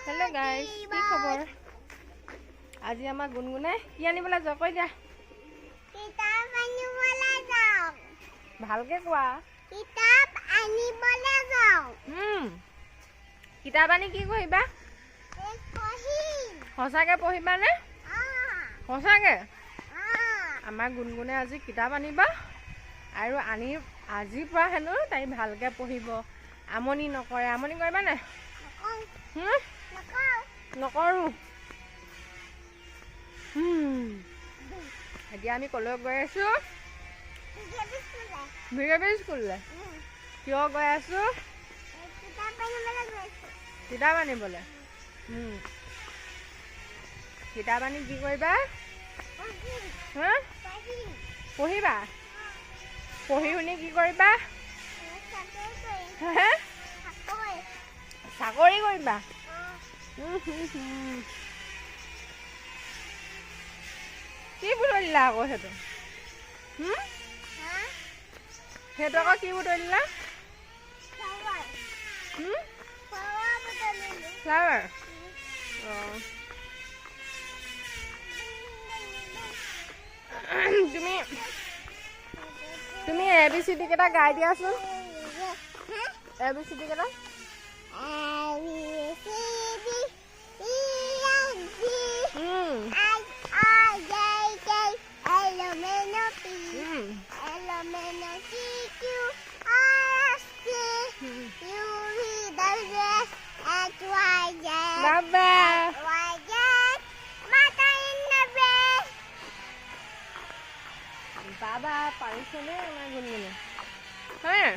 hello guys কি খবৰ আজি আমাৰ গুনগুনে কি আনিবলৈ যাও কই যা কিতাপ আনিবলৈ যাও ভালকে কোৱা কিতাপ আনিবলৈ যাও কিতাপ আনি কি কৰিবা পঢ়িম সঁচাকে পঢ়িবা নে সঁচাকে আমাৰ গুনগুনে আজি কিতাপ আনিবা আৰু আনি আজিৰ পৰা হেনো তাই ভালকে পঢ়িব আমনি নকৰে আমনি কৰিবা নে নকৰো এতিয়া আমি কলৈ গৈ আছো ভিগেবি স্কুললৈ কিয় গৈ আছো কিতাপ আনিবলৈ কিতাপ আনি কি কৰিবা পঢ়িবা পঢ়ি শুনি কি কৰিবা চাকৰি কৰিবা কি বুটলিলা আকৌ সেইটো সেইটো আকৌ কি বুটলিলা ফ্লাৱাৰ তুমি তুমি ABCD কেইটা গাই দিয়াচোন ABCD কেইটা বাবা পাৰিছেনে না গুনগুনে হয়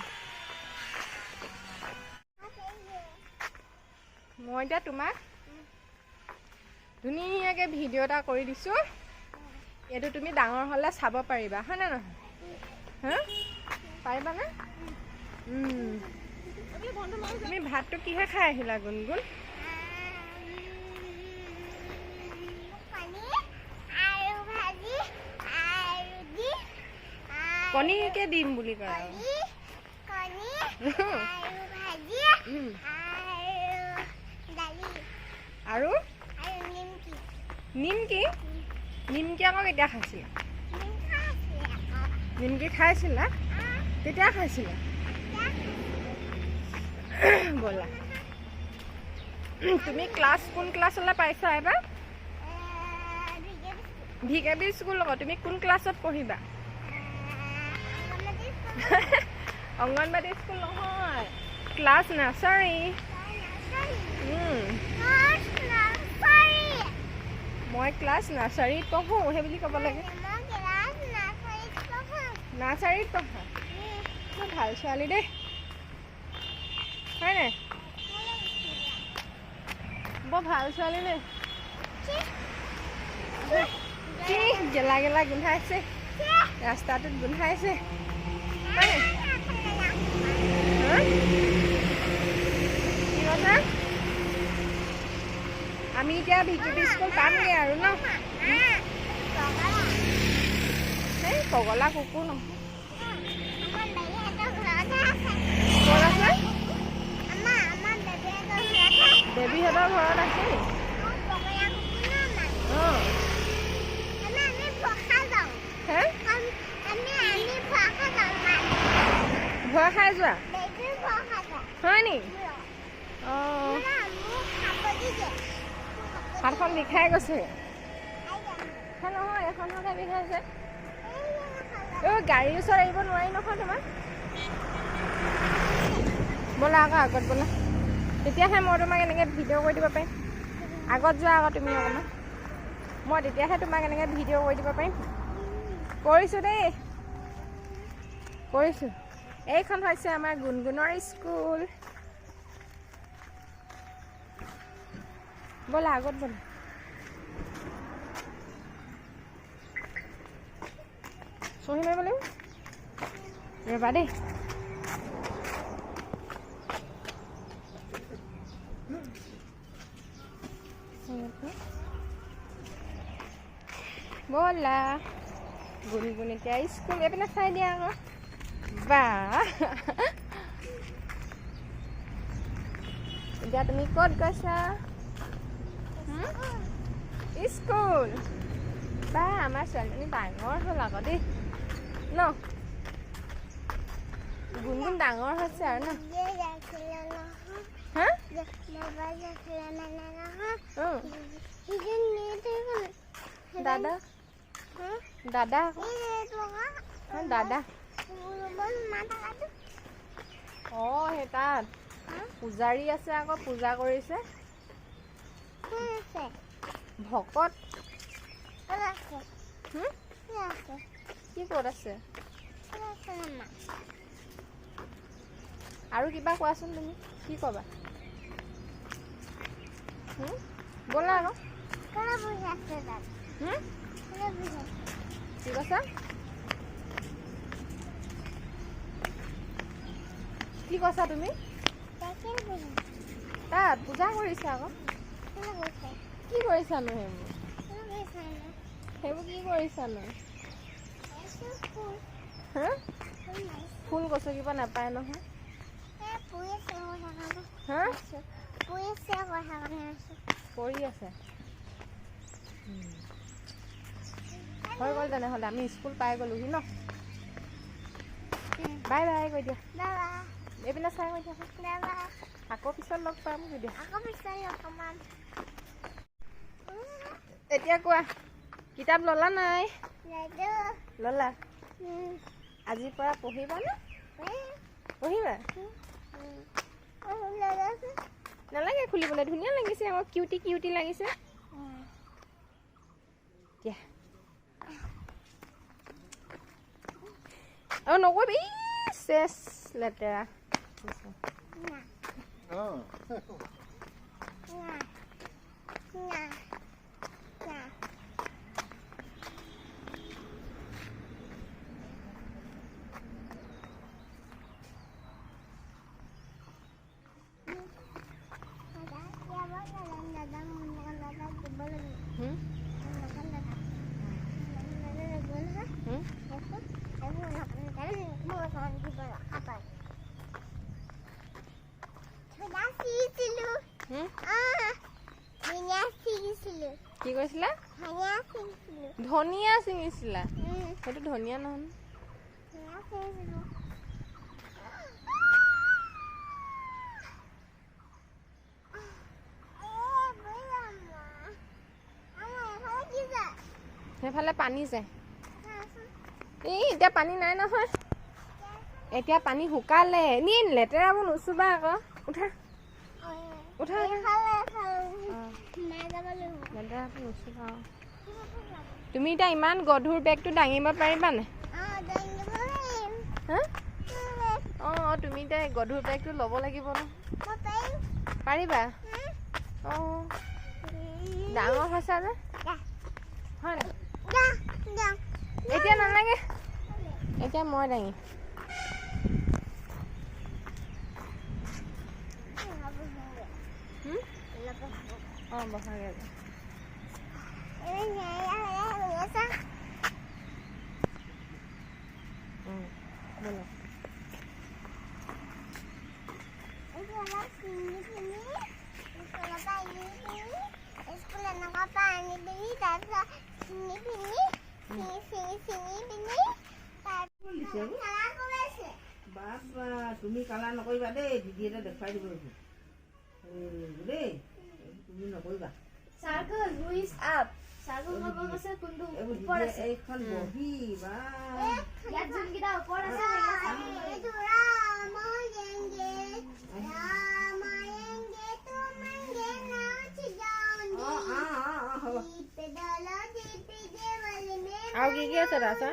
মই এতিয়া তোমাক ধুনীয়াকে ভিডিঅ' এটা কৰি দিছো এইটো তুমি ডাঙৰ হ'লে চাব পাৰিবা হয় না নহয় হা পাৰিবানে তুমি ভাতটো কিহে খাই আহিলা গুনগুন কণীকে দিম বুলি কয় আৰু নিমকি নিমকি আকৌ কেতিয়া খাইছিলা নিমকি খাইছিলা কেতিয়া খাইছিলা ব'লা তুমি ক্লাছ কোন ক্লাছলৈ পাইছা এবাৰ ভিকেবি স্কুল আকৌ তুমি কোন ক্লাছত পঢ়িবা অংগনবাদী স্কুল নহয় ক্লাছ নাৰ্চাৰী মই ক্লাছ নাৰ্চাৰীত পঢ়োঁ সেই বুলি ক'ব লাগে নাৰ্চাৰীত পঢ়া মই ভাল ছোৱালী দেই হয়নে বৰ ভাল ছোৱালী দেই কি গেলা গেলা গোন্ধাইছে ৰাস্তাটোত গোন্ধাইছে কি কথা আমি এতিয়া ভিকেবি স্কুল পামগৈ আৰু ন এই পগলা কুকুৰ নহয় ক'ত আছে বেবীহঁতৰ ঘৰত আছে ভয় খাই যোৱা হয় নি অঁ হাতখন বিষাই গৈছে নহয় এখনহে বিষাইছে গাড়ীৰ ওচৰত আহিব নোৱাৰি নহয় তোমাৰ ব'লা আকৌ আগত ব'লা তেতিয়াহে মই তোমাক এনেকৈ ভিডিঅ' কৰি দিব পাৰিম আগত যোৱা আকৌ তুমি অকণমান মই তেতিয়াহে তোমাক এনেকৈ ভিডিঅ' কৰি দিব পাৰিম কৰিছোঁ দেই কৰিছোঁ এইখন হৈছে আমাৰ গুনগুনৰ স্কুল ব'লা আগত ব'লা চহী মাৰিব লাগিব ৰ'বা দেই ব'লা গুনগুন এতিয়া স্কুল এইপিনে চাই দিয়া আকৌ বা এতিয়া তুমি ক'ত গৈছা স্কুল বা আমাৰ ছোৱালীজনী ডাঙৰ হ'ল আকৌ দেই ন গুণগুণ ডাঙৰ হৈছে আৰু ন হা দাদা দাদা দাদা অঁ সেই তাত পূজাৰী আছে আকৌ পূজা কৰিছে ভকত কি ক'ত আছে আৰু কিবা কোৱাচোন তুমি কি ক'বা ব'লা আকৌ কি কৈছা কি কৈছা তুমি তাত পূজা কৰিছা আকৌ কি কৰিছানো সেইবোৰ কি কৰিছানো হা ফুল গছকিব নাপায় নহয় হা পৰি আছে হৈ গ'ল তেনেহ'লে আমি স্কুল পাই গ'লোহি ন বাই বাই কৈ দিয়া এইপিনে চাই কৈ দিয়া আকৌ পিছত লগ পাম কৈ দিয়া এতিয়া কোৱা কিতাপ ল'লা নাই ল'লা আজিৰ পৰা পঢ়িবানে পঢ়িবা নালাগে খুলিবলৈ ধুনীয়া লাগিছে আকৌ কিউটি কিউটি লাগিছে দিয়া আৰু নকৰিবি চেচ লেতেৰা কি কৈছিলা ধনিয়া ছিঙিছিলা সেইটো ধনিয়া নহয় সেইফালে পানী যায় এই এতিয়া পানী নাই নহয় এতিয়া পানী শুকালে নি লেতেৰাবোৰ নুচুবা আকৌ উঠা উঠা লেতেৰাবোৰ নুচুবা তুমি এতিয়া ইমান গধুৰ বেগটো দাঙিব পাৰিবানে হা অঁ তুমি এতিয়া গধুৰ বেগটো ল'ব লাগিব ন পাৰিবা অঁ ডাঙৰ হৈছে যে হয় নাই এতিয়া নালাগে এতিয়া মই দাঙি অঁ বহাগে বলো বাবা তুমি কালা নকৰিবা দেই দিদি এটা দেখুৱাই দিব দেই তুমি নকৰিবা এইখন বহি বা আৰু কি আছে দাদা